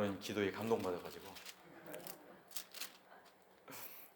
장로님 기도에 감동받아가지고.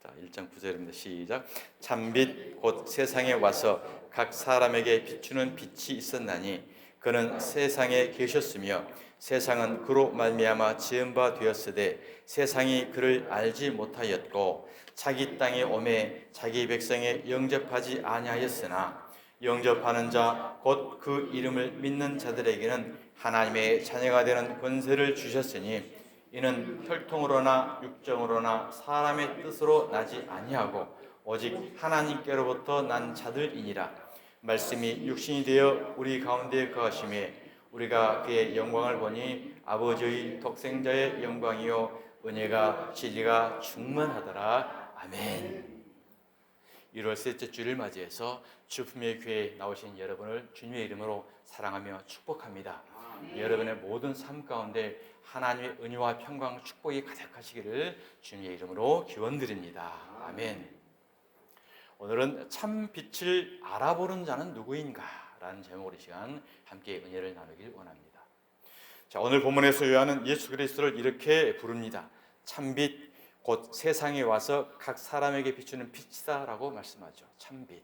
자, 1장 9절입니다. 시작. 참빛 곧 세상에 와서 각 사람에게 비추는 빛이 있었나니 그는 세상에 계셨으며 세상은 그로 말미암아 지은 바 되었으되 세상이 그를 알지 못하였고 자기 땅에 오매 자기 백성에 영접하지 아니하였으나 영접하는 자 곧 그 이름을 믿는 자들에게는 하나님의 자녀가 되는 권세를 주셨으니 이는 혈통으로나 육정으로나 사람의 뜻으로 나지 아니하고 오직 하나님께로부터 난 자들이니라. 말씀이 육신이 되어 우리 가운데 거하심에 우리가 그의 영광을 보니 아버지의 독생자의 영광이요 은혜가 진리가 충만하더라. 아멘. 1월 셋째 주일을 맞이해서 주품의 교회에 나오신 여러분을 주님의 이름으로 사랑하며 축복합니다. 여러분의 모든 삶 가운데 하나님의 은혜와 평강 축복이 가득하시기를 주님의 이름으로 기원드립니다. 아멘. 오늘은 참 빛을 알아보는 자는 누구인가? 라는 제목으로 이 시간 함께 은혜를 나누길 원합니다. 자, 오늘 본문에서 요한은 예수 그리스도를 이렇게 부릅니다. 참빛 곧 세상에 와서 각 사람에게 비추는 빛이다라고 말씀하죠. 참빛.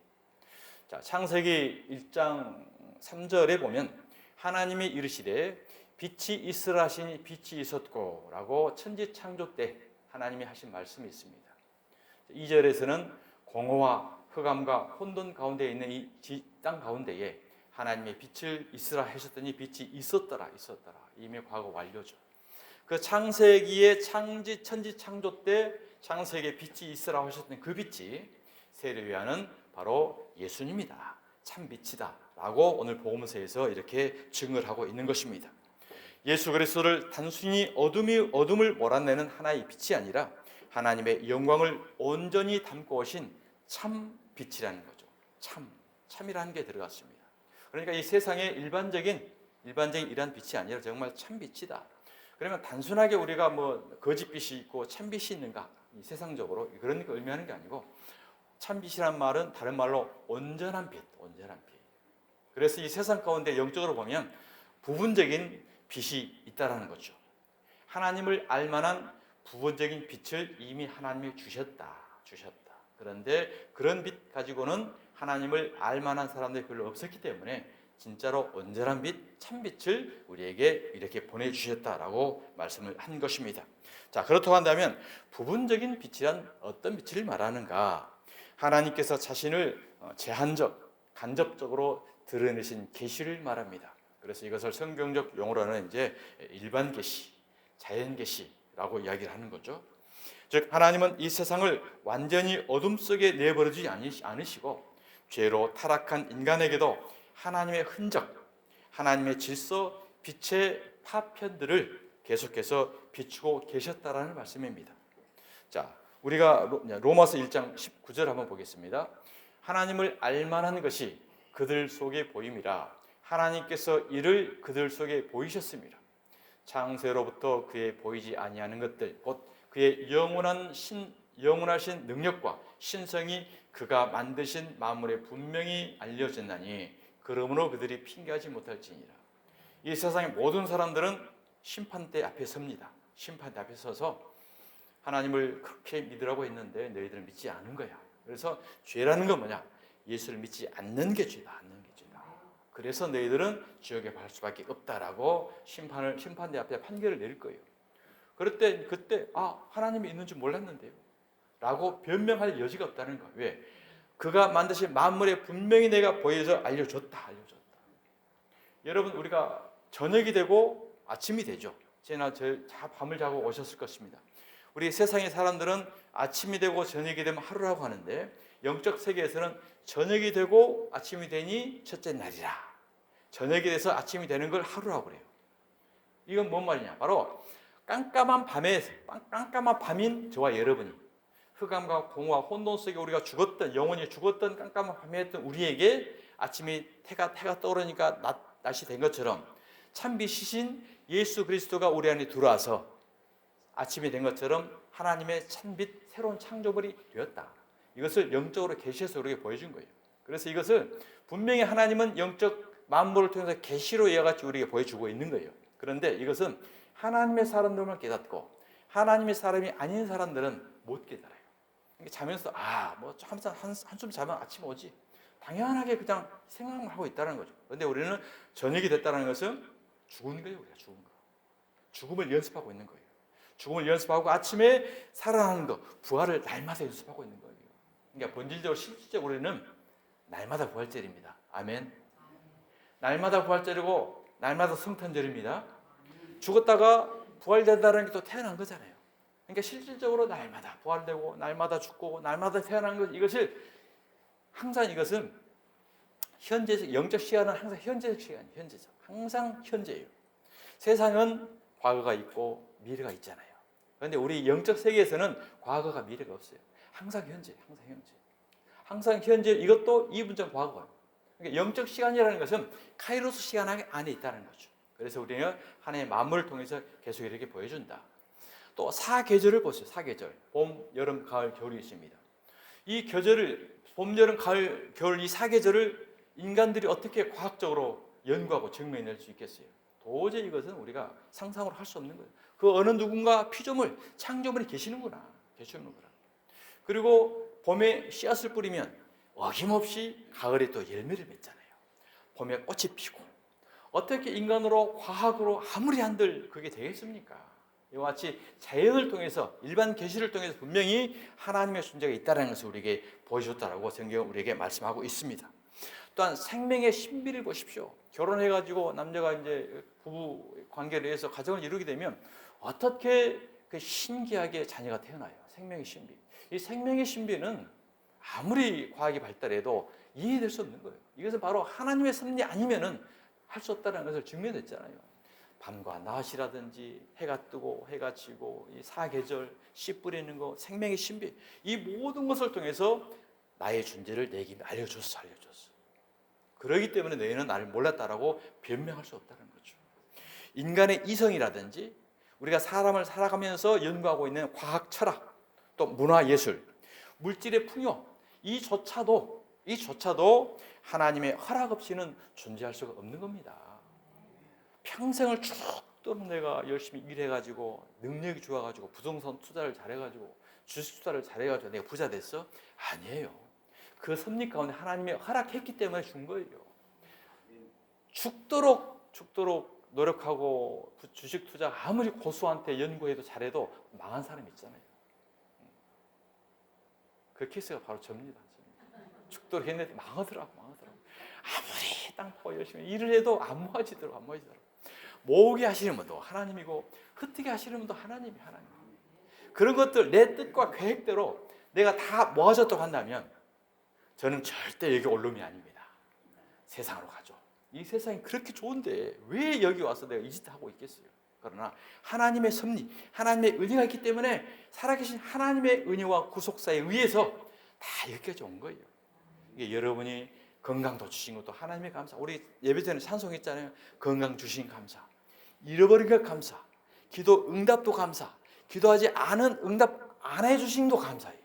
자, 창세기 1장 3절에 보면 하나님이 이르시되 빛이 있으라 하시니 빛이 있었고 라고 천지 창조 때 하나님이 하신 말씀이 있습니다. 2절에서는 공허와 흑암과 혼돈 가운데 있는 이 땅 가운데에 하나님의 빛을 있으라 하셨더니 빛이 있었더라. 이미 과거 완료죠. 그 창세기의 천지 창조 때 창세기에 빛이 있으라 하셨던 그 빛이 세례요한은 바로 예수님이다. 참 빛이다. 라고 오늘 복음서에서 이렇게 증언을 하고 있는 것입니다. 예수 그리스도를 단순히 어둠을 몰아내는 하나의 빛이 아니라 하나님의 영광을 온전히 담고 오신 참 빛이라는 거죠. 참이라는 게 들어갔습니다. 그러니까 이 세상의 일반적인 이러한 빛이 아니라 정말 참 빛이다. 그러면 단순하게 우리가 뭐 거짓빛이 있고 참빛이 있는가? 이 세상적으로 그런 거 의미하는 게 아니고 참빛이란 말은 다른 말로 온전한 빛. 그래서 이 세상 가운데 영적으로 보면 부분적인 빛이 있다라는 거죠. 하나님을 알만한 부분적인 빛을 이미 하나님이 주셨다. 그런데 그런 빛 가지고는 하나님을 알만한 사람들이 별로 없었기 때문에 진짜로 온전한 빛, 참빛을 우리에게 이렇게 보내주셨다라고 말씀을 한 것입니다. 자, 그렇다고 한다면 부분적인 빛이란 어떤 빛을 말하는가? 하나님께서 자신을 간접적으로 드러내신 계시를 말합니다. 그래서 이것을 성경적 용어로는 이제 일반 계시, 자연 계시라고 이야기를 하는 거죠. 즉 하나님은 이 세상을 완전히 어둠 속에 내버려두지 않으시고 죄로 타락한 인간에게도 하나님의 흔적, 하나님의 질서, 빛의 파편들을 계속해서 비추고 계셨다라는 말씀입니다. 자, 우리가 로마서 1장 19절 한번 보겠습니다. 하나님을 알만한 것이 그들 속에 보임이라 하나님께서 이를 그들 속에 보이셨습니다. 창세로부터 그의 보이지 아니하는 것들 곧 그의 영원하신 능력과 신성이 그가 만드신 만물에 분명히 알려졌나니 그러므로 그들이 핑계하지 못할지니라. 이 세상의 모든 사람들은 심판대 앞에 섭니다. 심판대 앞에 서서 하나님을 그렇게 믿으라고 했는데 너희들은 믿지 않은 거야. 그래서 죄라는 건 뭐냐? 예수를 믿지 않는 게 죄다. 그래서 너희들은 지옥에 갈 수밖에 없다라고 심판대 앞에 판결을 내릴 거예요. 그때 하나님이 있는 줄 몰랐는데요 라고 변명할 여지가 없다는 거예요. 왜? 그가 만드신 만물에 분명히 내가 보여서 알려줬다. 여러분 우리가 저녁이 되고 아침이 되죠. 밤을 자고 오셨을 것입니다. 우리 세상의 사람들은 아침이 되고 저녁이 되면 하루라고 하는데 영적 세계에서는 저녁이 되고 아침이 되니 첫째 날이라. 저녁이 돼서 아침이 되는 걸 하루라고 그래요. 이건 뭔 말이냐? 바로 깜깜한 밤인 저와 여러분이 흑암과 공허와 혼돈 속에 우리가 영원히 죽었던 깜깜한 밤에 했던 우리에게 아침이 해가 떠오르니까 낮이 된 것처럼 참빛이신 예수 그리스도가 우리 안에 들어와서 아침이 된 것처럼 하나님의 참빛 새로운 창조물이 되었다. 이것을 영적으로 계시해서 우리에게 보여준 거예요. 그래서 이것을 분명히 하나님은 영적 만물을 통해서 계시로 이어같이 우리에게 보여주고 있는 거예요. 그런데 이것은 하나님의 사람들만 깨닫고 하나님의 사람이 아닌 사람들은 못 깨달아요. 그러니까 자면서 뭐 항상 한숨 자면 아침 오지. 당연하게 그냥 생각만 하고 있다는 거죠. 그런데 우리는 저녁이 됐다는 것은 죽은 거예요. 우리가 죽은 거. 죽음을 연습하고 있는 거예요. 죽음을 연습하고 아침에 살아나는 거, 부활을 날마다 연습하고 있는 거예요. 그러니까 본질적으로 실질적으로 우리는 날마다 부활절입니다. 아멘. 날마다 부활절이고 날마다 성탄절입니다. 죽었다가 부활된다는 게 또 태어난 거잖아요. 그러니까 실질적으로 날마다 부활되고 날마다 죽고 날마다 태어난 것, 이것을 항상 이것은 현재적, 영적 시간은 항상 현재적 시간이에요. 현재적. 항상 현재예요. 세상은 과거가 있고 미래가 있잖아요. 그런데 우리 영적 세계에서는 과거가 미래가 없어요. 항상 현재, 항상 현재. 항상 현재, 이것도 2분전 과거예요. 그러니까 영적 시간이라는 것은 카이로스 시간 안에 있다는 거죠. 그래서 우리는 하나님의 만물을 통해서 계속 이렇게 보여준다. 또 사계절을 보세요. 사계절. 봄, 여름, 가을, 겨울이 있습니다. 이 계절을 봄, 여름, 가을, 겨울 이 사계절을 인간들이 어떻게 과학적으로 연구하고 증명해낼 수 있겠어요? 도저히 이것은 우리가 상상으로 할 수 없는 거예요. 그 어느 누군가 피조물, 창조물이 계시는구나. 그리고 봄에 씨앗을 뿌리면 어김없이 가을에 또 열매를 맺잖아요. 봄에 꽃이 피고. 어떻게 인간으로 과학으로 아무리 한들 그게 되겠습니까? 이와 같이 자연을 통해서 일반 계시를 통해서 분명히 하나님의 존재가 있다는 것을 우리에게 보여줬다라고 성경은 우리에게 말씀하고 있습니다. 또한 생명의 신비를 보십시오. 결혼해가지고 남자가 이제 부부 관계를 해서 가정을 이루게 되면 어떻게 그 신기하게 자녀가 태어나요. 생명의 신비. 이 생명의 신비는 아무리 과학이 발달해도 이해될 수 없는 거예요. 이것은 바로 하나님의 섭리 아니면은 할 수 없다는 것을 증명했잖아요. 밤과 낮이라든지 해가 뜨고 해가 지고 이 사계절, 씨 뿌리는 거, 생명의 신비, 이 모든 것을 통해서 나의 존재를 내게 알려줬어. 그러기 때문에 너희는 나를 몰랐다라고 변명할 수 없다는 거죠. 인간의 이성이라든지 우리가 사람을 살아가면서 연구하고 있는 과학, 철학, 또 문화, 예술, 물질의 풍요, 이조차도 하나님의 허락 없이는 존재할 수가 없는 겁니다. 평생을 죽도록 내가 열심히 일해가지고 능력이 좋아가지고 부동산 투자를 잘해가지고 주식 투자를 잘해가지고 내가 부자 됐어? 아니에요. 그 섭리 가운데 하나님이 허락했기 때문에 준 거예요. 죽도록 노력하고 주식 투자 아무리 고수한테 연구해도 잘해도 망한 사람 있잖아요. 그 케이스가 바로 접니다. 죽도록 했는데 망하더라고. 아무리 땅 파고 열심히 일을 해도 안 모아지더라고. 모으게 하시는 분도 하나님이고 흩트게 하시는 분도 하나님. 그런 것들 내 뜻과 계획대로 내가 다 모아졌다고 한다면 저는 절대 여기 올 놈이 아닙니다. 세상으로 가죠. 이 세상이 그렇게 좋은데 왜 여기 와서 내가 이 짓을 하고 있겠어요? 그러나 하나님의 섭리, 하나님의 은혜가 있기 때문에 살아계신 하나님의 은혜와 구속사에 의해서 다 여기까지 온 거예요. 이게 여러분이 건강도 주신 것도 하나님의 감사. 우리 예배 전에 찬송했잖아요. 건강 주신 감사. 잃어버린 것 감사. 기도 응답도 감사. 기도하지 않은 응답 안 해주신 것도 감사해요.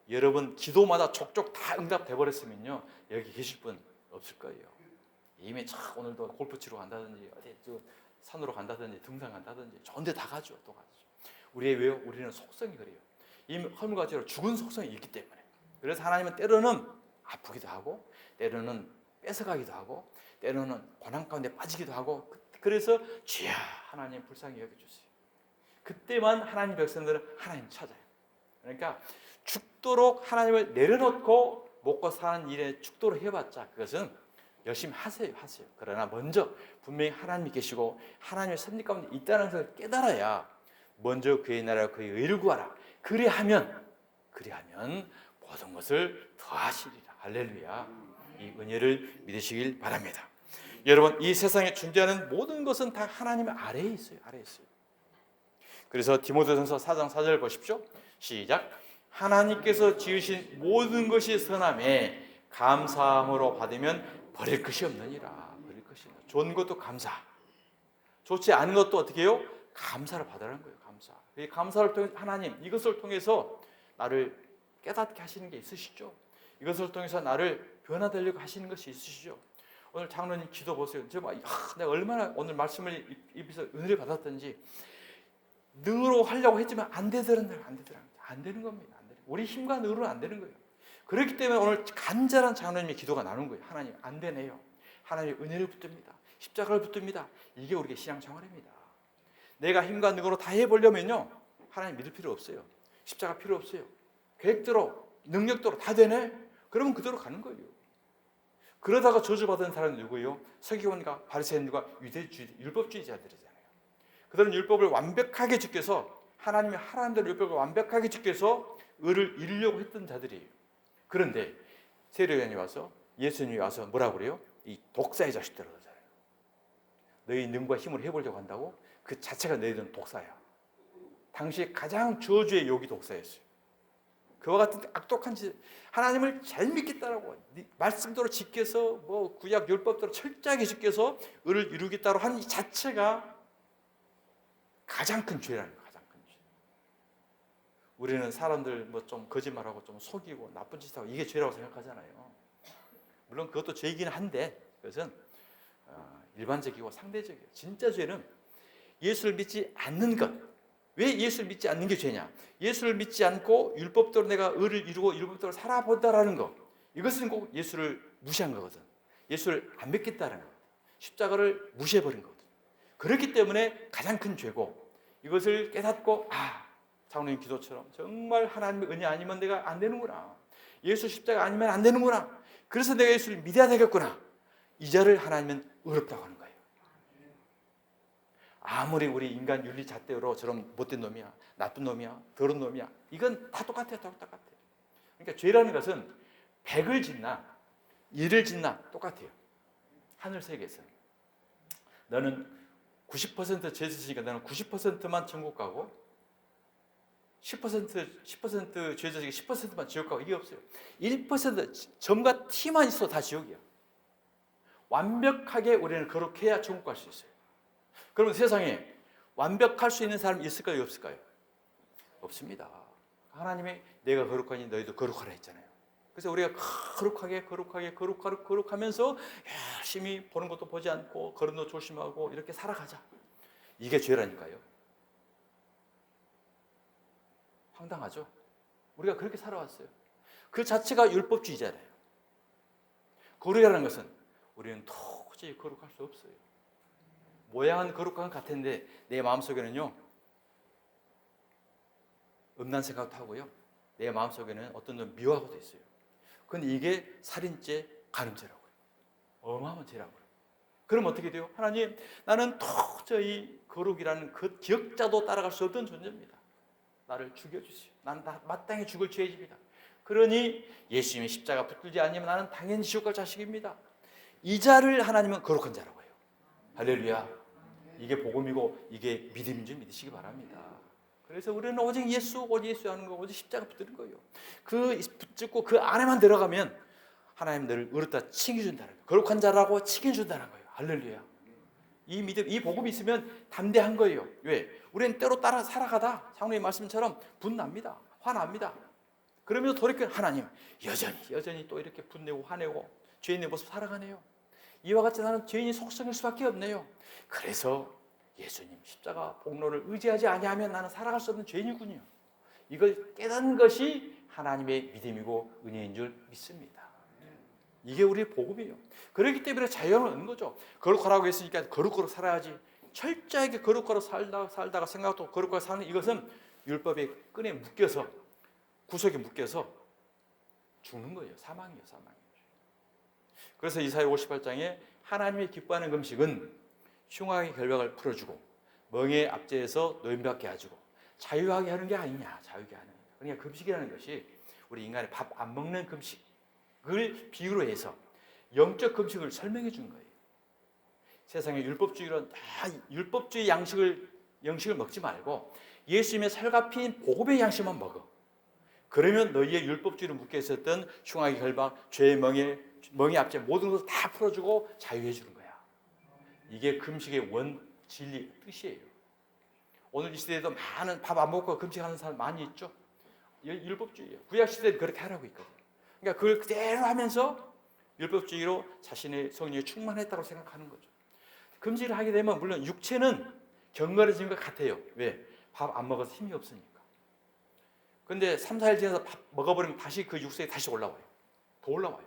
여러분 기도마다 족족 다 응답돼 버렸으면요 여기 계실 분 없을 거예요. 이미 오늘도 골프 치러 간다든지 어디 산으로 간다든지 등산 간다든지 좋은 데 다 가죠. 또 가죠. 우리는 속성이 그래요. 이미 허물과지로 죽은 속성이 있기 때문에. 그래서 하나님은 때로는 아프기도 하고 때로는 뺏어가기도 하고 때로는 고난 가운데 빠지기도 하고 그래서 주야 하나님 불쌍히 여겨주세요. 그때만 하나님 백성들은 하나님 찾아요. 그러니까 죽도록 하나님을 내려놓고 먹고 사는 일에 죽도록 해봤자 그것은 열심히 하세요. 그러나 먼저 분명히 하나님이 계시고 하나님의 섭리 가운데 있다는 것을 깨달아야 먼저 그의 나라와 그의 의를 구하라. 그리하면 모든 것을 더하시리라. 할렐루야. 이 은혜를 믿으시길 바랍니다. 여러분 이 세상에 존재하는 모든 것은 다 하나님 아래에 있어요. 그래서 디모데전서 4장 4절 보십시오. 시작. 하나님께서 지으신 모든 것이 선함에 감사함으로 받으면 버릴 것이 없느니라. 좋은 것도 감사. 좋지 않은 것도 어떻게 해요? 감사를 받으라는 거예요. 감사. 이 감사를 통해 하나님 이것을 통해서 나를 깨닫게 하시는 게 있으시죠. 이것을 통해서 나를 변화되려고 하시는 것이 있으시죠. 오늘 장로님 기도 보세요. 내가 얼마나 오늘 말씀을 입에서 은혜를 받았던지 능으로 하려고 했지만 안 되더라고요. 안 되는 겁니다. 안 되는. 우리 힘과 능으로는 안 되는 거예요. 그렇기 때문에 오늘 간절한 장로님의 기도가 나눈 거예요. 하나님 안 되네요. 하나님의 은혜를 붙듭니다. 십자가를 붙듭니다. 이게 우리의 신앙생활입니다. 내가 힘과 능으로 다 해보려면요, 하나님 믿을 필요 없어요. 십자가 필요 없어요. 계획대로 능력대로 다 되네? 그러면 그대로 가는 거예요. 그러다가 저주받은 사람은 누구예요? 서기관과 바리새인과 율법주의자들이잖아요. 그들은 율법을 완벽하게 지켜서 하나님이 하라는 대로 율법을 완벽하게 지켜서 의를 이루려고 했던 자들이에요. 그런데 세례요한이 와서 예수님이 와서 뭐라고 그래요? 이 독사의 자식들을 그러잖아요. 너희 능과 힘으로 해보려고 한다고? 그 자체가 너희들은 독사야. 당시 가장 저주의 욕이 독사였어요. 그와 같은 악독한 짓, 하나님을 잘 믿겠다라고 말씀대로 지켜서 뭐 구약 율법대로 철저하게 지켜서 의를 이루겠다고 하는 이 자체가 가장 큰 죄라는 거예요. 가장 큰 죄. 우리는 사람들 뭐 좀 거짓말하고 좀 속이고 나쁜 짓 하고 이게 죄라고 생각하잖아요. 물론 그것도 죄이긴 한데 그것은 일반적이고 상대적이에요. 진짜 죄는 예수를 믿지 않는 것. 왜 예수를 믿지 않는 게 죄냐? 예수를 믿지 않고 율법대로 내가 의를 이루고 율법대로 살아본다라는 것. 이것은 꼭 예수를 무시한 거거든. 예수를 안 믿겠다는 것. 십자가를 무시해버린 거거든. 그렇기 때문에 가장 큰 죄고, 이것을 깨닫고 장로님 기도처럼 정말 하나님의 은혜 아니면 내가 안 되는구나. 예수 십자가 아니면 안 되는구나. 그래서 내가 예수를 믿어야 되겠구나. 이 자를 하나님은 의롭다고 하는 거예요. 아무리 우리 인간 윤리 잣대로 저런 못된 놈이야, 나쁜 놈이야, 더러운 놈이야, 이건 다 똑같아요. 다 똑같아요. 그러니까 죄라는 것은 100을 짓나 1을 짓나 똑같아요. 하늘 세계에서는 너는 90% 죄 짓으니까 너는 90%만 천국 가고 10% 죄 짓으니까 10%만 지옥 가고, 이게 없어요. 1% 점과 T만 있어도 다 지옥이야. 완벽하게 우리는 거룩해야 천국 갈 수 있어요. 그러면 세상에 완벽할 수 있는 사람이 있을까요? 없을까요? 없습니다. 하나님이 내가 거룩하니 너희도 거룩하라 했잖아요. 그래서 우리가 거룩하면서 열심히 보는 것도 보지 않고 걸음도 조심하고 이렇게 살아가자. 이게 죄라니까요. 황당하죠? 우리가 그렇게 살아왔어요. 그 자체가 율법주의잖아요. 거룩이라는 것은 우리는 도저히 거룩할 수 없어요. 모양은 거룩한 것 같은데 내 마음속에는요, 음란 생각도 하고요, 내 마음속에는 어떤 좀 미워하고도 있어요. 근데 이게 살인죄, 간음죄라고요. 어마어마한 죄라고요. 그럼 어떻게 돼요? 하나님, 나는 도저히 거룩이라는 그 기억자도 따라갈 수 없던 존재입니다. 나를 죽여주시오. 나는 다 마땅히 죽을 죄입니다. 그러니 예수님의 십자가 붙들지 않으면 나는 당연히 지옥 갈 자식입니다. 이 자를 하나님은 거룩한 자라고 해요. 할렐루야. 이게 복음이고 이게 믿음인 줄 믿으시기 바랍니다. 그래서 우리는 오직 예수 하는 거, 오직 십자가 붙드는 거예요. 그 붙잡고 그 안에만 들어가면 하나님 너를 의롭다 칭해준다는 거예요. 거룩한 자라고 칭해준다는 거예요. 할렐루야. 이 믿음, 이 복음이 있으면 담대한 거예요. 왜? 우리는 때로 따라 살아가다 장로의 말씀처럼 분납니다. 화납니다. 그러면서 돌이켜 하나님 여전히 또 이렇게 분내고 화내고 죄인의 모습 살아가네요. 이와 같이 나는 죄인이 속성일 수밖에 없네요. 그래서 예수님 십자가 복로를 의지하지 아니하면 나는 살아갈 수 없는 죄인이군요. 이걸 깨닫는 것이 하나님의 믿음이고 은혜인 줄 믿습니다. 이게 우리의 복음이에요. 그렇기 때문에 자유함을 얻는 거죠. 거룩하라고 했으니까 거룩하게 살아야지. 철저하게 거룩하게 살다가 생각도 거룩하게 사는 이것은 율법의 끈에 묶여서, 구석에 묶여서 죽는 거예요. 사망이에요. 그래서 이사야 58장에 하나님이 기뻐하는 금식은 흉악의 결박을 풀어주고 멍에 압제해서 노임받게 해주고 자유하게 하는 게 아니냐. 자유하게 하는. 그러니까 금식이라는 것이 우리 인간의 밥 안 먹는 금식을 비유로 해서 영적 금식을 설명해 준 거예요. 세상에 율법주의로 다 율법주의 양식을 먹지 말고 예수님의 살갑힌 복음의 양식만 먹어. 그러면 너희의 율법주의로 묶여 있었던 흉악의 결박, 죄의 멍에 압제 모든 것을 다 풀어주고 자유해 주는 거야. 이게 금식의 원 진리 뜻이에요. 오늘 이 시대에도 많은 밥 안 먹고 금식하는 사람 많이 있죠. 율법주의예요. 구약 시대에 그렇게 하라고 있거든. 그러니까 그걸 그대로 하면서 율법주의로 자신의 성령이 충만했다고 생각하는 거죠. 금식을 하게 되면 물론 육체는 경건해진 것 같아요. 왜? 밥 안 먹어서 힘이 없으니까. 근데 3, 4일 지나서 밥 먹어버리면 다시 그 육색이 다시 올라와요. 더 올라와요.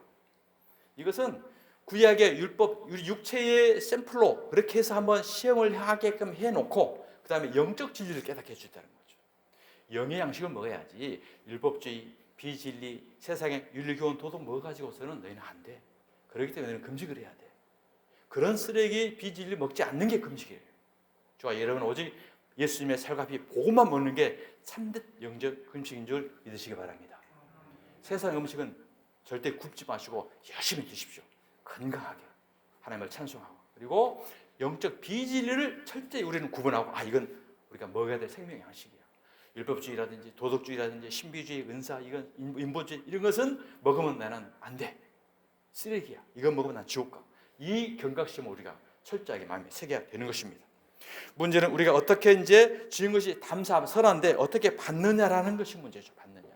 이것은 구약의 율법, 육체의 샘플로 그렇게 해서 한번 시험을 하게끔 해놓고 그 다음에 영적 진리를 깨닫게 해주다는 거죠. 영의 양식을 먹어야지 율법주의, 비진리, 세상의 윤리교훈, 도덕 먹어가지고서는 너희는 안 돼. 그렇기 때문에 너희는 금식을 해야 돼. 그런 쓰레기, 비진리 먹지 않는 게 금식이에요. 좋아, 여러분 오직 예수님의 살과 피 복음만 먹는 게 참된 영적 금식인 줄 믿으시기 바랍니다. 세상 음식은 절대 굶지 마시고 열심히 드십시오. 건강하게 하나님을 찬송하고, 그리고 영적 비진리를 철저히 우리는 구분하고, 이건 우리가 먹어야 될 생명 양식이야. 율법주의라든지 도덕주의라든지 신비주의, 은사, 이건 인본주의, 이런 것은 먹으면 나는 안 돼. 쓰레기야. 이건 먹으면 난 지옥 가. 이 경각심을 우리가 철저하게 마음에 새겨야 되는 것입니다. 문제는 우리가 어떻게 이제 주는 것이 선한데 어떻게 받느냐라는 것이 문제죠. 받느냐.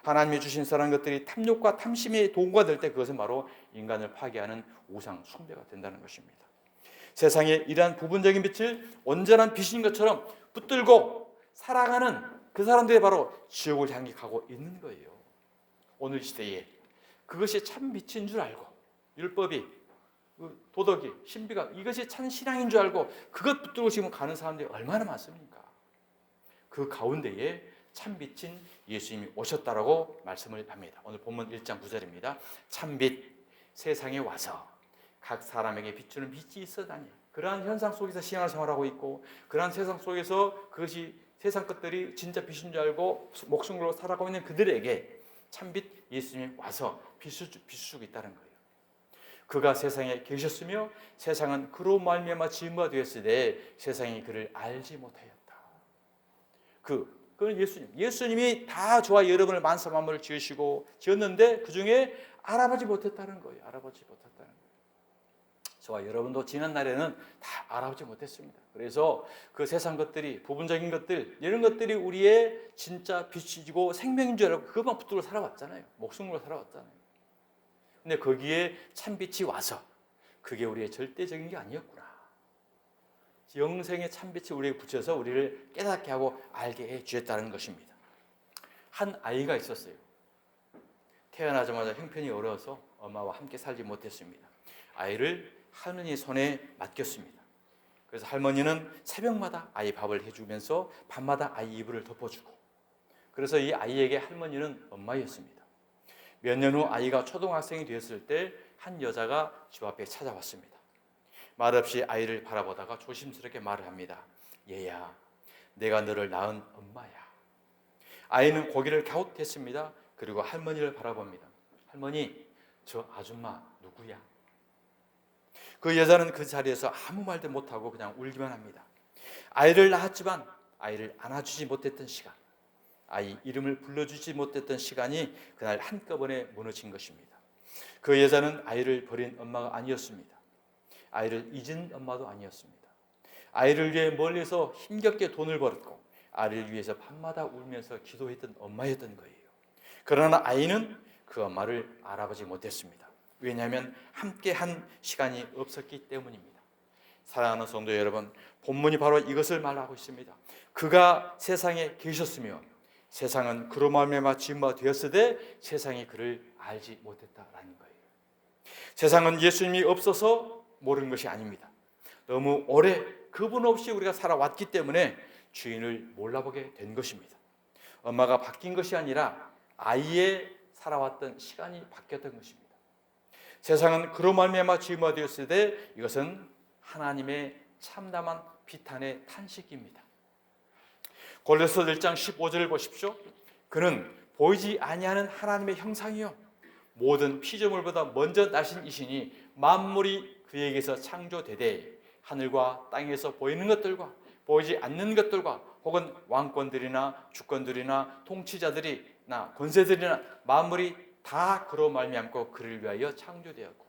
하나님이 주신 선한 것들이 탐욕과 탐심의 도구가 될 때 그것은 바로 인간을 파괴하는 우상 숭배가 된다는 것입니다. 세상에 이러한 부분적인 빛을 온전한 빛인 것처럼 붙들고 살아가는 그 사람들이 바로 지옥을 향해 가고 있는 거예요. 오늘 시대에 그것이 참 빛인 줄 알고, 율법이, 도덕이, 신비가 이것이 참 신앙인 줄 알고 그것 붙들고 지금 가는 사람들이 얼마나 많습니까? 그 가운데에 참빛인 예수님이 오셨다라고 말씀을 합니다. 오늘 본문 1장 9절입니다. 참빛 세상에 와서 각 사람에게 비추는 빛이 있어다니. 그러한 현상 속에서 신앙을 생활하고 있고, 그러한 세상 속에서 그것이 세상 것들이 진짜 빛인 줄 알고 목숨 걸고 살아가고 있는 그들에게 참빛 예수님이 와서 비추고 있다는 거예요. 그가 세상에 계셨으며 세상은 그로 말미암아 지음바 되었으되 세상이 그를 알지 못하였다. 그건 예수님이 다 저와 여러분을 만사 만물을 지었는데 그 중에 알아보지 못했다는 거예요. 알아보지 못했다는 거예요. 저와 여러분도 지난 날에는 다 알아보지 못했습니다. 그래서 그 세상 것들이, 부분적인 것들, 이런 것들이 우리의 진짜 빛이고 생명인 줄 알고 그것만 붙들고 살아왔잖아요. 목숨으로 살아왔잖아요. 근데 거기에 참빛이 와서 그게 우리의 절대적인 게 아니었구나. 영생의 참빛이 우리에게 붙여서 우리를 깨닫게 하고 알게 해 주셨다는 것입니다. 한 아이가 있었어요. 태어나자마자 형편이 어려워서 엄마와 함께 살지 못했습니다. 아이를 할머니 손에 맡겼습니다. 그래서 할머니는 새벽마다 아이 밥을 해주면서 밤마다 아이 이불을 덮어주고, 그래서 이 아이에게 할머니는 엄마였습니다. 몇 년 후 아이가 초등학생이 되었을 때 한 여자가 집 앞에 찾아왔습니다. 말없이 아이를 바라보다가 조심스럽게 말을 합니다. 얘야, 내가 너를 낳은 엄마야. 아이는 고개를 갸웃했습니다. 그리고 할머니를 바라봅니다. 할머니, 저 아줌마 누구야? 그 여자는 그 자리에서 아무 말도 못하고 그냥 울기만 합니다. 아이를 낳았지만 아이를 안아주지 못했던 시간, 아이 이름을 불러주지 못했던 시간이 그날 한꺼번에 무너진 것입니다. 그 여자는 아이를 버린 엄마가 아니었습니다. 아이를 잊은 엄마도 아니었습니다. 아이를 위해 멀리서 힘겹게 돈을 벌었고 아이를 위해서 밤마다 울면서 기도했던 엄마였던 거예요. 그러나 아이는 그 엄마를 알아보지 못했습니다. 왜냐하면 함께한 시간이 없었기 때문입니다. 사랑하는 성도 여러분, 본문이 바로 이것을 말하고 있습니다. 그가 세상에 계셨으며 세상은 그로 말미암아 지음바 되었으되 세상이 그를 알지 못했다라는 거예요. 세상은 예수님이 없어서 모르는 것이 아닙니다. 너무 오래 그분 없이 우리가 살아왔기 때문에 주인을 몰라보게 된 것입니다. 엄마가 바뀐 것이 아니라 아이의 살아왔던 시간이 바뀌었던 것입니다. 세상은 그로 말미암아 지음바 되었으되 이것은 하나님의 참담한 비탄의 탄식입니다. 골로새 1장 15절을 보십시오. 그는 보이지 아니하는 하나님의 형상이요 모든 피조물보다 먼저 나신 이시니 만물이 그에게서 창조되되 하늘과 땅에서 보이는 것들과 보이지 않는 것들과 혹은 왕권들이나 주권들이나 통치자들이나 권세들이나 만물이 다 그로 말미암고 그를 위하여 창조되었고,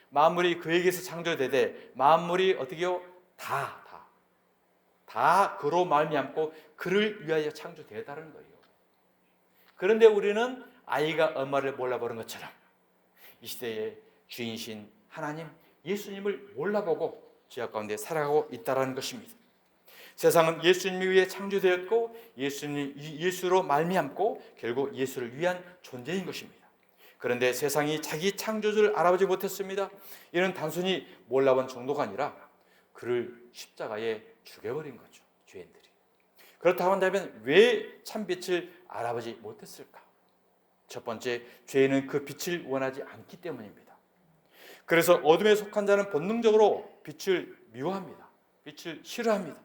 만물이 그에게서 창조되되 만물이 어떻게요? 다 그로 말미암고 그를 위하여 창조되었다는 거예요. 그런데 우리는 아이가 엄마를 몰라보는 것처럼 이 시대에 주인신 하나님 예수님을 몰라보고 죄악 가운데 살아가고 있다는 것입니다. 세상은 예수님에 의해 창조되었고 예수로 말미암고 결국 예수를 위한 존재인 것입니다. 그런데 세상이 자기 창조주를 알아보지 못했습니다. 이는 단순히 몰라본 정도가 아니라 그를 십자가에 죽여버린 거죠. 죄인들이. 그렇다고 한다면 왜 참빛을 알아보지 못했을까? 첫 번째, 죄인은 그 빛을 원하지 않기 때문입니다. 그래서 어둠에 속한 자는 본능적으로 빛을 미워합니다. 빛을 싫어합니다.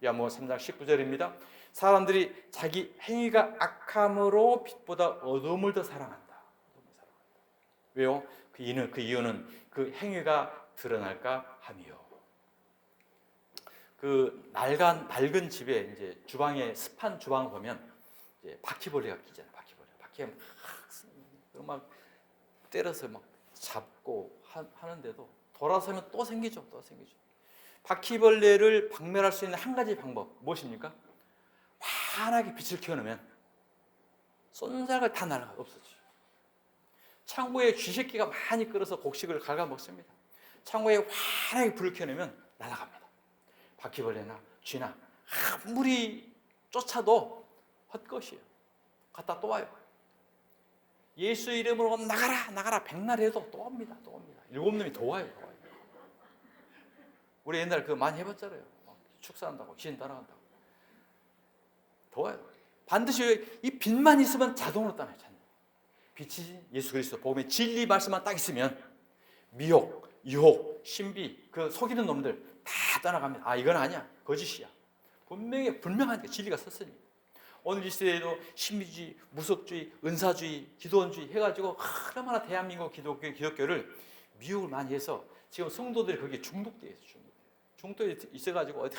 야고보 3장 19절입니다. 사람들이 자기 행위가 악함으로 빛보다 어둠을 더 사랑한다. 왜요? 그 이유는 그 행위가 드러날까 함이요. 그 낡은 집에 이제 주방에 습한 주방을 보면 이제 바퀴벌레가 끼잖아요. 바퀴가 막 때려서 막 잡고 하는데도 돌아서면 또 생기죠. 바퀴벌레를 박멸할 수 있는 한 가지 방법 무엇입니까? 환하게 빛을 켜놓으면 쏜살가 다 날아가 없어지죠. 창고에 쥐새끼가 많이 끌어서 곡식을 갉아먹습니다. 창고에 환하게 불을 켜놓으면 날아갑니다. 바퀴벌레나 쥐나 아무리 쫓아도 헛것이에요. 갔다 또 와요. 예수 이름으로 나가라 백날 해도 또 옵니다. 7놈이 더 와요. 우리 옛날 그거 많이 해봤잖아요. 축사한다고 귀신 따라간다고 더 와요. 반드시 이 빛만 있으면 자동으로 따라요. 빛이 예수 그리스도 복음의 진리 말씀만 딱 있으면 미혹, 유혹, 신비 그 속이는 놈들 다 떠나갑니다. 아 이건 아니야, 거짓이야. 분명하니까 진리가 섰으니. 오늘 이 시대에도 신비주의, 무속주의, 은사주의, 기도원주의 해가지고 얼마나 대한민국 기독교를 미혹을 많이 해서 지금 성도들이 거기에 중독돼 있어요. 중독돼 있어가지고 어디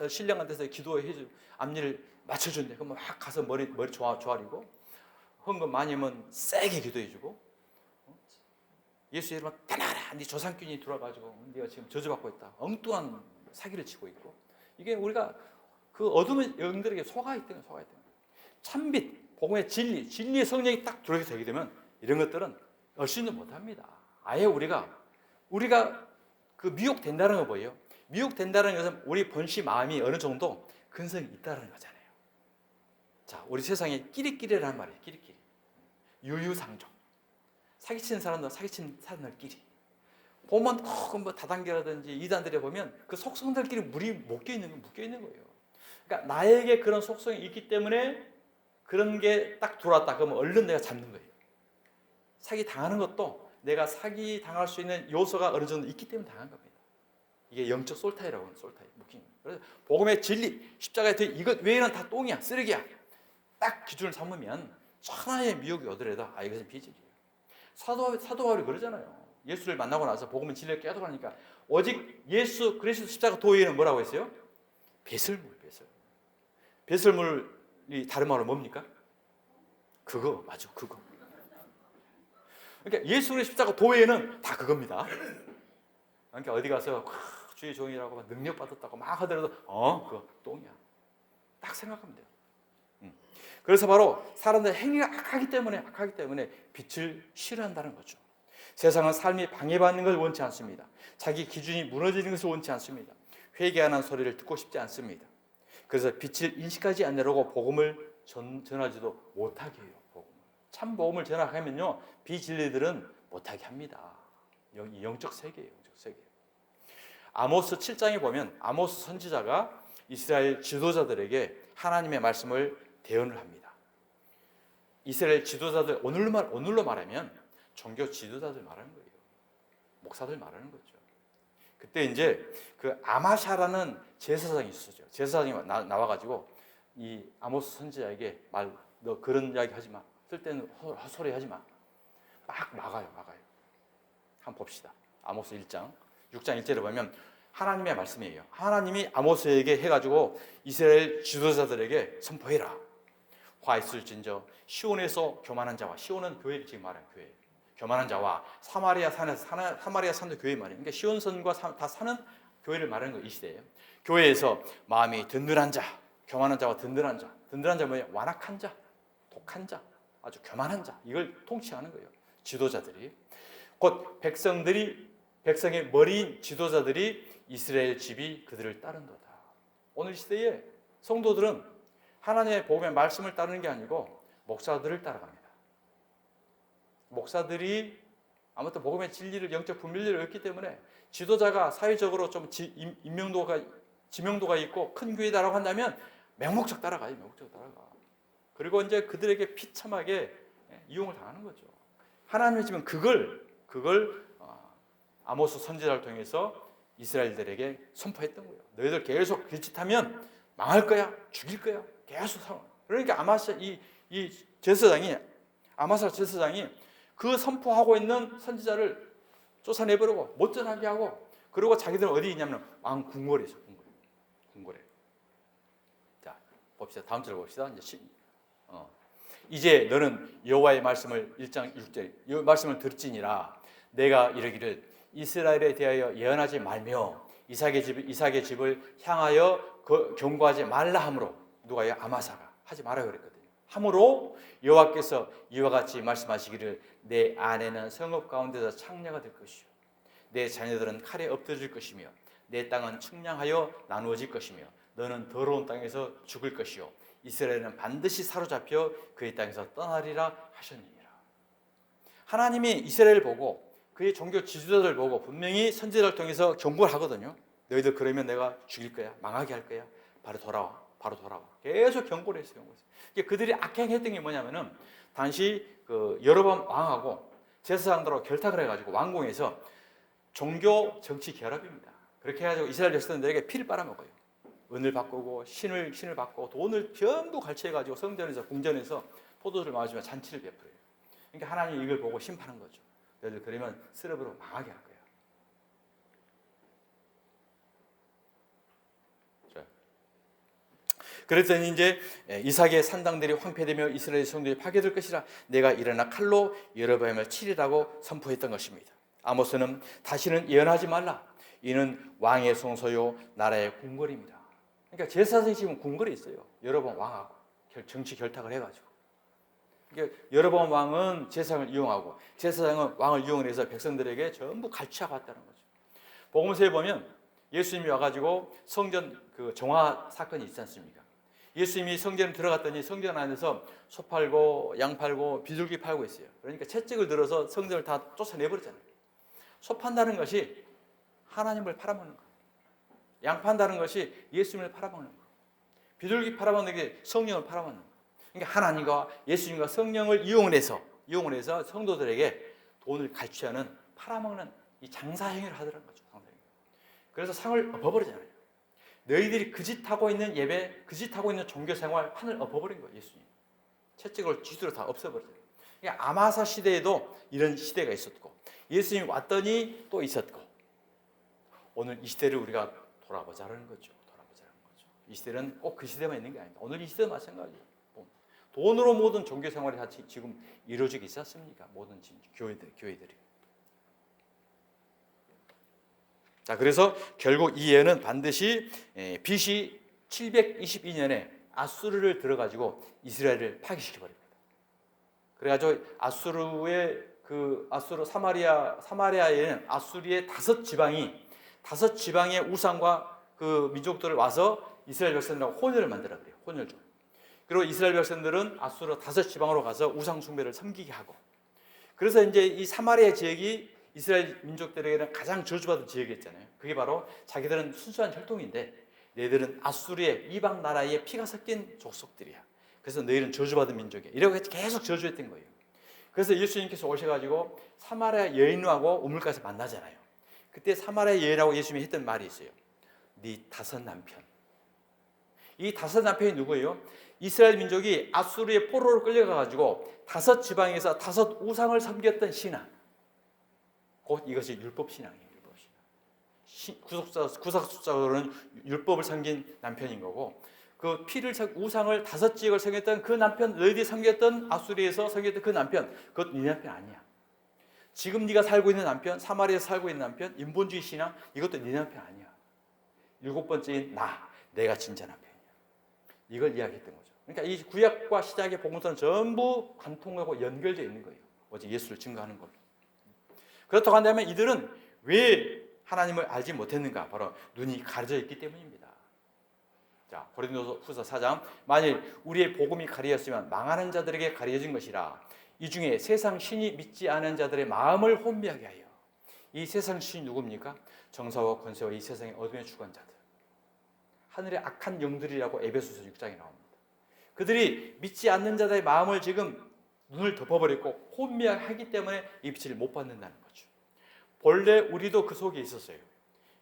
신령한 데서 기도해주고 앞니를 맞춰준대. 그럼 막 가서 머리 조아리고 헌금 많이 하면 세게 기도해주고 예수 이름으로 떠나라. 네 조상균이 들어와가지고 네가 지금 저주받고 있다. 엉뚱한 사기를 치고 있고 이게 우리가 그 어둠의 영들에게 속아 있다는 거예요. 참빛, 복음의 진리의 성령이 딱 들어오게 되게 되면 이런 것들은 얼씬도 못합니다. 아예 우리가 그 미혹된다는 거 뭐예요? 미혹된다는 것은 우리 본시 마음이 어느 정도 근성이 있다는 거잖아요. 자, 우리 세상에 끼리끼리라는 말이에요. 끼리끼리. 유유상종. 사기치는 사람들끼리. 보면 뭐 다단계라든지 이단들에 보면 그 속성들끼리 물이 묶여 있는 거예요. 그러니까 나에게 그런 속성이 있기 때문에 그런 게 딱 들어왔다. 그러면 얼른 내가 잡는 거예요. 사기 당하는 것도 내가 사기 당할 수 있는 요소가 어느 정도 있기 때문에 당한 겁니다. 이게 영적 솔타이라고 하는 솔타이 묶인 거예요. 그래서 복음의 진리, 십자가의 들 이것 외에는 다 똥이야, 쓰레기야. 딱 기준을 삼으면 천하의 미혹이 오더라도 이것은 비진리예요. 사도 바울이 그러잖아요. 예수를 만나고 나서 복음의 진리를 깨달으니까 오직 예수 그리스도 십자가 도에는 뭐라고 했어요? 배설물. 배설물이 다른 말로 뭡니까? 그거. 그러니까 예수 그리스도 십자가 도에는 다 그겁니다. 그러니까 어디 가서 주의 종이라고 막 능력 받았다고 막 하더라도 그거 똥이야. 딱 생각하면 돼요. 그래서 바로 사람들 행위가 악하기 때문에 빛을 싫어한다는 거죠. 세상은 삶이 방해받는 것을 원치 않습니다. 자기 기준이 무너지는 것을 원치 않습니다. 회개하는 소리를 듣고 싶지 않습니다. 그래서 빛을 인식하지 않으려고 복음을 전하지도 못하게 해요. 참 복음을 전하면요 비진리들은 못하게 합니다. 영적 세계예요. 아모스 7장에 보면 아모스 선지자가 이스라엘 지도자들에게 하나님의 말씀을 대언을 합니다. 이스라엘 지도자들 오늘로 말하면 종교 지도자들 말하는 거예요. 목사들 말하는 거죠. 그때 이제 그 아마샤라는 제사장이 있었죠. 제사장이 나와가지고 이 아모스 선지자에게 너 그런 이야기 하지 마. 쓸데는 헛소리 하지 마. 막 막아요. 한번 봅시다. 아모스 1장 6장 1절에 보면 하나님의 말씀이에요. 하나님이 아모스에게 해가지고 이스라엘 지도자들에게 선포해라. 화 있을진저 시온에서 교만한 자와, 시온은 교회를 지금 말하는 교회, 교만한 자와 사마리아 산도 교회 말이에요. 그러니까 시온선과 다 사는 교회를 말하는 거 이 시대예요. 교회에서 마음이 든든한 자, 교만한 자와 든든한 자 뭐예요? 완악한 자, 독한 자, 아주 교만한 자, 이걸 통치하는 거예요. 지도자들이 곧 백성의 머리인 지도자들이 이스라엘 집이 그들을 따른도다. 오늘 시대에 성도들은 하나님의 복음의 말씀을 따르는 게 아니고 목사들을 따라갑니다. 목사들이 아무튼 복음의 진리를, 영적 분별력을 얻기 때문에 지도자가 사회적으로 좀 지명도가 있고 큰 교회다라고 한다면 맹목적 따라가요. 맹목적 따라가. 그리고 이제 그들에게 비참하게 이용을 당하는 거죠. 하나님의 집은 그걸 아모스 선지자를 통해서 이스라엘들에게 선포했던 거예요. 너희들 계속 그 짓하면 망할 거야, 죽일 거야. 계속 상황. 그러니까 아마사 제사장이 그 선포하고 있는 선지자를 쫓아내버리고 못 전하게 하고, 그리고 자기들은 어디 있냐면 왕 궁궐에 있어. 궁궐에. 자, 봅시다. 다음 절 봅시다. 이제 너는 여호와의 말씀을 1장 6절 이 말씀을 들지니라. 내가 이르기를 이스라엘에 대하여 예언하지 말며 이삭의 집을 향하여 경고하지 말라 하므로, 누가요? 아마사가 하지 말아요 그랬거든요. 하므로 여호와께서 이와 같이 말씀하시기를 내 아내는 성읍 가운데서 창녀가 될 것이요 내 자녀들은 칼에 엎드질 것이며 내 땅은 측량하여 나누어질 것이며 너는 더러운 땅에서 죽을 것이요 이스라엘은 반드시 사로잡혀 그의 땅에서 떠나리라 하셨느니라. 하나님이 이스라엘을 보고 그의 종교 지도자들 보고 분명히 선지자를 통해서 경고를 하거든요. 너희들 그러면 내가 죽일 거야, 망하게 할 거야, 바로 돌아와. 계속 경고를 했어요. 그들이 악행했던 게 뭐냐면은 당시 여로보암 왕하고 제사장들하고 결탁을 해가지고 왕궁에서 종교 정치 결합입니다. 그렇게 해가지고 이스라엘 백성들에게 피를 빨아먹어요. 은을 바꾸고 신을 바꾸고 돈을 전부 갈취해가지고 성전에서 궁전에서 포도주를 마시며 잔치를 베풀어요. 그러니까 하나님이 이걸 보고 심판한 거죠. 너희들 그러면 쓰러브로 망하게 할 거야. 그랬더니 이제 이삭의 산당들이 황폐되며 이스라엘 성들이 파괴될 것이라 내가 일어나 칼로 여로보암을 치리라고 선포했던 것입니다. 아모스는 다시는 예언하지 말라. 이는 왕의 성소요 나라의 궁궐입니다. 그러니까 제사장이 지금 궁궐에 있어요. 여로보암 왕하고 정치 결탁을 해가지고. 그러니까 여로보암 왕은 제사장을 이용하고 제사장은 왕을 이용해서 백성들에게 전부 갈취하고 왔다는 거죠. 복음서에 보면 예수님이 와가지고 성전 정화 사건이 있지 않습니까? 예수님이 성전에 들어갔더니 성전 안에서 소 팔고 양 팔고 비둘기 팔고 있어요. 그러니까 채찍을 들어서 성전을 다 쫓아내버렸잖아요. 소 판다는 것이 하나님을 팔아먹는 거예요. 양 판다는 것이 예수님을 팔아먹는 거예요. 비둘기 팔아먹는 게 성령을 팔아먹는 거예요. 그러니까 하나님과 예수님과 성령을 이용을 해서 성도들에게 돈을 갈취하는, 팔아먹는 이 장사 행위를 하더라는 거죠. 그래서 상을 엎어버리잖아요. 너희들이 그 짓 하고 있는 예배, 그 짓 하고 있는 종교 생활 판을 엎어버린 거예요. 예수님. 채찍을 쥐도록 다 없애버렸어요. 그러니까 아마사 시대에도 이런 시대가 있었고 예수님이 왔더니 또 있었고, 오늘 이 시대를 우리가 돌아보자는 거죠. 이 시대는 꼭 그 시대만 있는 게 아닙니다. 오늘 이 시대도 마찬가지예요. 돈으로 모든 종교 생활이 다 지금 이루어지고 있지 않습니까? 모든 교회들이. 자, 그래서 결국 이 예언은 반드시 BC 722년에 아수르를 들어가지고 이스라엘을 파괴시켜 버립니다. 그래가지고 아수르 사마리아에는 아수리의 다섯 지방의 우상과 그 민족들을 와서 이스라엘 백성들하고 혼혈을 만들어 버려요. 혼혈종. 그리고 이스라엘 백성들은 아수르 다섯 지방으로 가서 우상 숭배를 섬기게 하고, 그래서 이제 이 사마리아 지역이 이스라엘 민족들에게는 가장 저주받은 지역이었잖아요. 그게 바로 자기들은 순수한 혈통인데 너희들은 아수르의 이방 나라의 피가 섞인 족속들이야. 그래서 너희는 저주받은 민족이야. 이렇게 계속 저주했던 거예요. 그래서 예수님께서 오셔가지고 사마리아 여인하고 우물가에서 만나잖아요. 그때 사마리아 여인하고 예수님이 했던 말이 있어요. 네 다섯 남편. 이 다섯 남편이 누구예요? 이스라엘 민족이 아수르의 포로로 끌려가가지고 다섯 지방에서 다섯 우상을 섬겼던 신앙. 곧 이것이 율법 신앙이에요. 구속사적으로는 율법을 섬긴 남편인 거고, 그 우상을 다섯 지역을 섬겼던 그 남편, 너희들이 섬겼던 아수리에서 섬겼던 그 남편, 그것 네 남편 아니야. 지금 네가 살고 있는 남편, 사마리아에서 살고 있는 남편, 인본주의 신앙, 이것도 네 남편 아니야. 일곱 번째인 내가 진짜 남편이야. 이걸 이야기했던 거죠. 그러니까 이 구약과 시작의 복음서는 전부 관통하고 연결되어 있는 거예요. 오직 예수를 증거하는 걸로. 그렇다고 한다면 이들은 왜 하나님을 알지 못했는가? 바로 눈이 가려져 있기 때문입니다. 자, 고린도후서 4장, 만일 우리의 복음이 가려졌으면 망하는 자들에게 가려진 것이라. 이 중에 세상 신이 믿지 않은 자들의 마음을 혼미하게 하여. 이 세상 신이 누굽니까? 정사와 권세와 이 세상의 어둠의 주관자들, 하늘의 악한 영들이라고 에베소서 6장에 나옵니다. 그들이 믿지 않는 자들의 마음을 지금 눈을 덮어버렸고 혼미하게 하기 때문에 이 빛을 못 받는다는 거죠. 본래 우리도 그 속에 있었어요.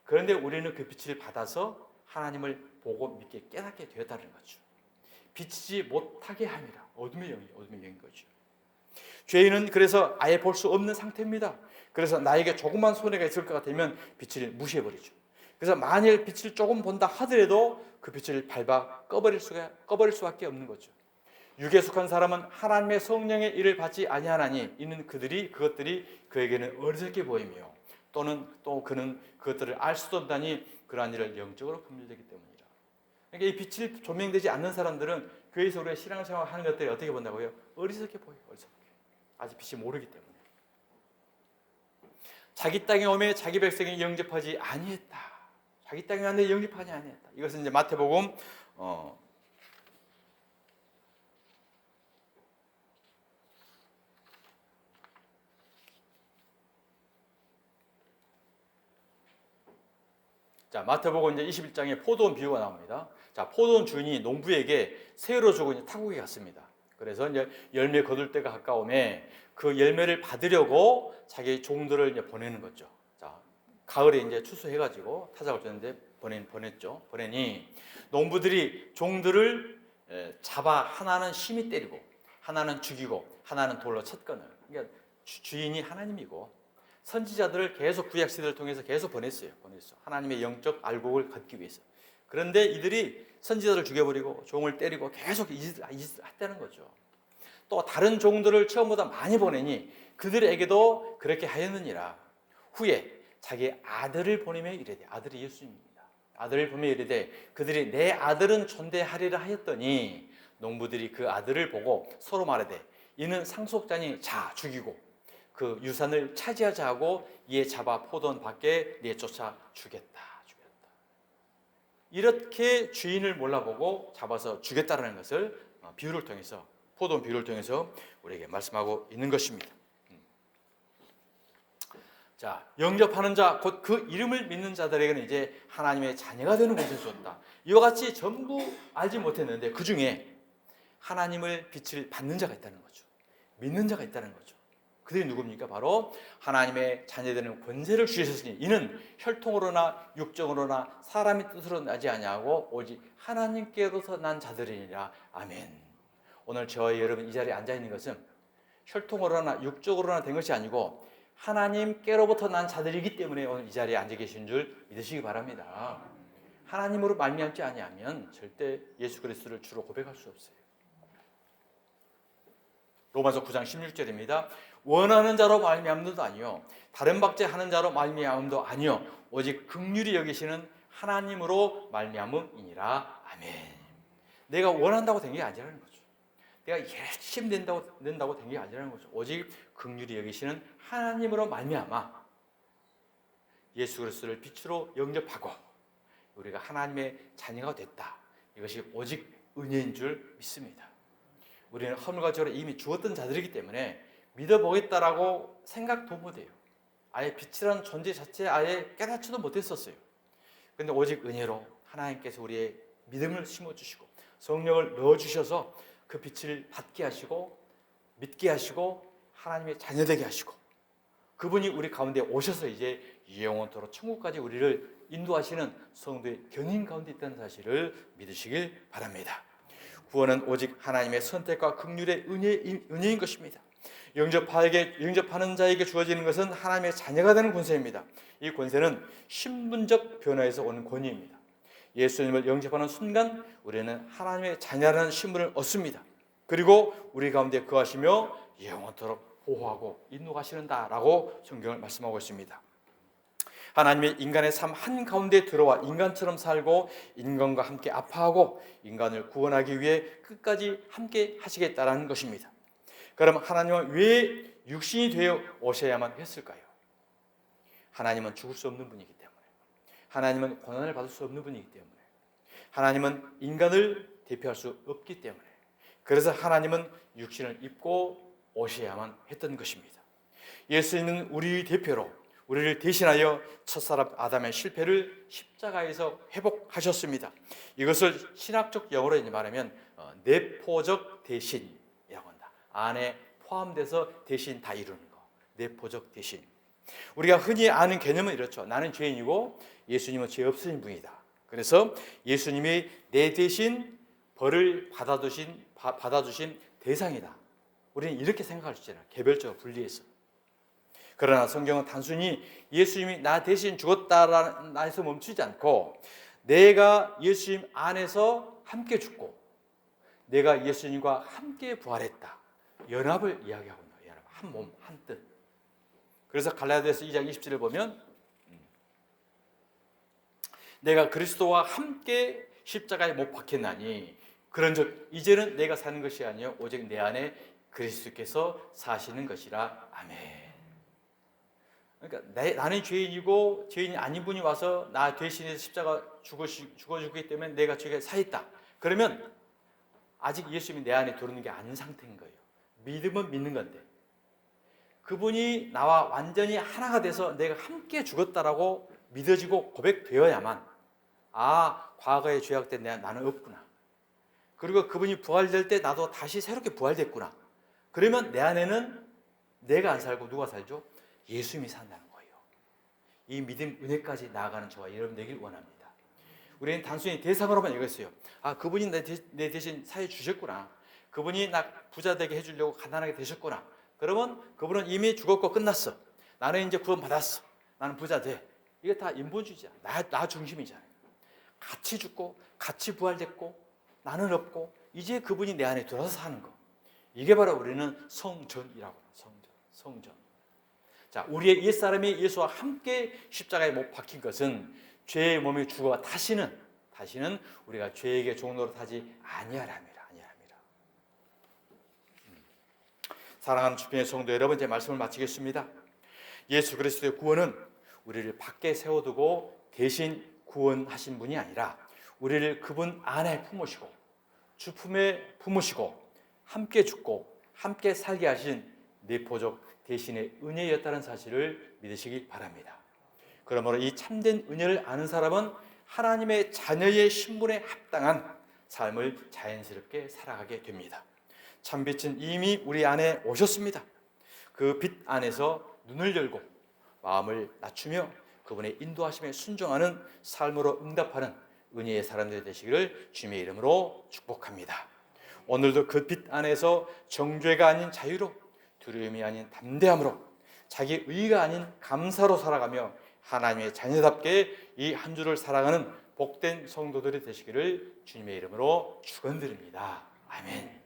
그런데 우리는 그 빛을 받아서 하나님을 보고 믿게 깨닫게 되었다는 거죠. 비치지 못하게 함이라. 어둠의 영인 거죠. 죄인은 그래서 아예 볼 수 없는 상태입니다. 그래서 나에게 조그만 손해가 있을 것 같으면 빛을 무시해버리죠. 그래서 만일 빛을 조금 본다 하더라도 그 빛을 밟아 꺼버릴 수밖에 없는 거죠. 육에 속한 사람은 하나님의 성령의 일을 받지 아니하나니 이는 그것들이 그에게는 어리석게 보이며 또는 또 그는 그것들을 알 수도 없다니 그러한 일을 영적으로 분별되기 때문이라. 그러니까 이 빛이 조명되지 않는 사람들은 교회에서 우리가 신앙생활 하는 것들이 어떻게 본다고요? 어리석게 보여요. 어리석게. 아직 빛이 모르기 때문에. 자기 땅에 오매 자기 백성이 영접하지 아니했다. 자기 땅에 왔는데 영접하지 아니했다. 이것은 이제 마태복음 자, 마태복음 이제 21장에 포도원 비유가 나옵니다. 자, 포도원 주인이 농부에게 새로 주고 타국에 갔습니다. 그래서 이제 열매 거둘 때가 가까움에 그 열매를 받으려고 자기 종들을 이제 보내는 거죠. 자, 가을에 이제 추수해가지고 타작을 줬는데 보냈죠. 보내니 농부들이 종들을 잡아 하나는 심히 때리고 하나는 죽이고 하나는 돌로 쳤거늘. 그러니까 주인이 하나님이고 선지자들을 계속 구약 시대를 통해서 계속 보냈어요. 하나님의 영적 알곡을 걷기 위해서. 그런데 이들이 선지자를 죽여버리고 종을 때리고 계속 했다는 거죠. 또 다른 종들을 처음보다 많이 보내니 그들에게도 그렇게 하였느니라. 후에 자기 아들을 보내며 이르되, 아들이 예수님입니다. 아들을 보내며 이르되 그들이 내 아들은 존대하리라 하였더니 농부들이 그 아들을 보고 서로 말하되 이는 상속자니 자 죽이고 그 유산을 차지하자 하고 이에 잡아 포도원 밖에 내쫓아 죽였다. 이렇게 주인을 몰라보고 잡아서 죽였다는 것을 비유를 통해서, 포도원 비유를 통해서 우리에게 말씀하고 있는 것입니다. 자, 영접하는 자, 곧 그 이름을 믿는 자들에게는 이제 하나님의 자녀가 되는 것을 주었다. 이와 같이 전부 알지 못했는데 그 중에 하나님을 빛을 받는 자가 있다는 거죠. 믿는 자가 있다는 거죠. 그들이 누굽니까? 바로 하나님의 자녀되는 권세를 주셨으니 이는 혈통으로나 육정으로나 사람의 뜻으로 나지 아니하고 오직 하나님께로서 난 자들이니라. 아멘. 오늘 저와 여러분 이 자리에 앉아 있는 것은 혈통으로나 육적으로나 된 것이 아니고 하나님께로부터 난 자들이기 때문에 오늘 이 자리에 앉아 계신 줄 믿으시기 바랍니다. 하나님으로 말미암지 아니하면 절대 예수 그리스도를 주로 고백할 수 없어요. 로마서 9장 16절입니다. 원하는 자로 말미암음도 아니요 다른 박제하는 자로 말미암음도 아니요 오직 긍휼히 여기시는 하나님으로 말미암음이니라. 아멘. 내가 원한다고 된 게 아니라는 거죠. 내가 열심히 된다고 된 게 아니라는 거죠. 오직 긍휼히 여기시는 하나님으로 말미암아 예수 그리스도를 빛으로 영접하고 우리가 하나님의 자녀가 됐다. 이것이 오직 은혜인 줄 믿습니다. 우리는 허물과적으로 이미 죽었던 자들이기 때문에 믿어보겠다라고 생각도 못해요. 아예 빛이라는 존재 자체에 아예 깨닫지도 못했었어요. 그런데 오직 은혜로 하나님께서 우리의 믿음을 심어주시고 성령을 넣어주셔서 그 빛을 받게 하시고 믿게 하시고 하나님의 자녀되게 하시고 그분이 우리 가운데 오셔서 이제 영원토록 천국까지 우리를 인도하시는 성도의 견인 가운데 있다는 사실을 믿으시길 바랍니다. 구원은 오직 하나님의 선택과 긍휼의 은혜인 것입니다. 영접하는 자에게 주어지는 것은 하나님의 자녀가 되는 권세입니다. 이 권세는 신분적 변화에서 오는 권위입니다. 예수님을 영접하는 순간 우리는 하나님의 자녀라는 신분을 얻습니다. 그리고 우리 가운데 거하시며 영원토록 보호하고 인도하시는다라고 성경을 말씀하고 있습니다. 하나님의 인간의 삶 한가운데 들어와 인간처럼 살고 인간과 함께 아파하고 인간을 구원하기 위해 끝까지 함께 하시겠다라는 것입니다. 그럼 하나님은 왜 육신이 되어 오셔야만 했을까요? 하나님은 죽을 수 없는 분이기 때문에, 하나님은 고난을 받을 수 없는 분이기 때문에, 하나님은 인간을 대표할 수 없기 때문에, 그래서 하나님은 육신을 입고 오셔야만 했던 것입니다. 예수님은 우리의 대표로 우리를 대신하여 첫사람 아담의 실패를 십자가에서 회복하셨습니다. 이것을 신학적 용어로 말하면 내포적 대신이라고 한다. 안에 포함돼서 대신 다 이루는 거. 내포적 대신. 우리가 흔히 아는 개념은 이렇죠. 나는 죄인이고 예수님은 죄 없으신 분이다. 그래서 예수님이 내 대신 벌을 받아주신 대상이다. 우리는 이렇게 생각할 수 있잖아요. 개별적으로 분리해서. 그러나 성경은 단순히 예수님이 나 대신 죽었다라는 나에서 멈추지 않고 내가 예수님 안에서 함께 죽고 내가 예수님과 함께 부활했다. 연합을 이야기하고 있는 거예요. 한 몸, 한 뜻. 그래서 갈라디아서 2장 20절을 보면 내가 그리스도와 함께 십자가에 못 박혔나니 그런즉 이제는 내가 사는 것이 아니요 오직 내 안에 그리스도께서 사시는 것이라. 아멘. 그러니까 나는 죄인이고 죄인이 아닌 분이 와서 나 대신해서 십자가 죽어주기 때문에 내가 죄가 사했다. 그러면 아직 예수님이 내 안에 들어오는 게 아닌 상태인 거예요. 믿음은 믿는 건데 그분이 나와 완전히 하나가 돼서 내가 함께 죽었다라고 믿어지고 고백되어야만 과거의 죄악 때 나는 없구나. 그리고 그분이 부활될 때 나도 다시 새롭게 부활됐구나. 그러면 내 안에는 내가 안 살고 누가 살죠? 예수님이 산다는 거예요. 이 믿음 은혜까지 나아가는 저와 여러분 되길 원합니다. 우리는 단순히 대상으로만 읽었어요. 그분이 내 대신 사해 주셨구나. 그분이 나 부자 되게 해주려고 가난하게 되셨구나. 그러면 그분은 이미 죽었고 끝났어. 나는 이제 구원 받았어. 나는 부자 돼. 이게 다 인본주의잖아. 나 중심이잖아요. 같이 죽고 같이 부활됐고 나는 없고 이제 그분이 내 안에 들어서 사는 거. 이게 바로 우리는 성전이라고 해요. 성전. 자, 우리의 옛사람이 예수와 함께 십자가에 못 박힌 것은 죄의 몸에 죽어 다시는 우리가 죄에게 종로로 타지 아니하랍니다. 사랑하는 주변의 성도 여러분, 제 말씀을 마치겠습니다. 예수 그리스도의 구원은 우리를 밖에 세워두고 대신 구원하신 분이 아니라 우리를 그분 안에 품으시고 주품에 품으시고 함께 죽고 함께 살게 하신 내포적 대신의 은혜였다는 사실을 믿으시기 바랍니다. 그러므로 이 참된 은혜를 아는 사람은 하나님의 자녀의 신분에 합당한 삶을 자연스럽게 살아가게 됩니다. 참빛은 이미 우리 안에 오셨습니다. 그 빛 안에서 눈을 열고 마음을 낮추며 그분의 인도하심에 순종하는 삶으로 응답하는 은혜의 사람들이 되시기를 주님의 이름으로 축복합니다. 오늘도 그 빛 안에서 정죄가 아닌 자유로, 두려움이 아닌 담대함으로, 자기 의가 아닌 감사로 살아가며 하나님의 자녀답게 이 한 주를 살아가는 복된 성도들이 되시기를 주님의 이름으로 축원드립니다. 아멘.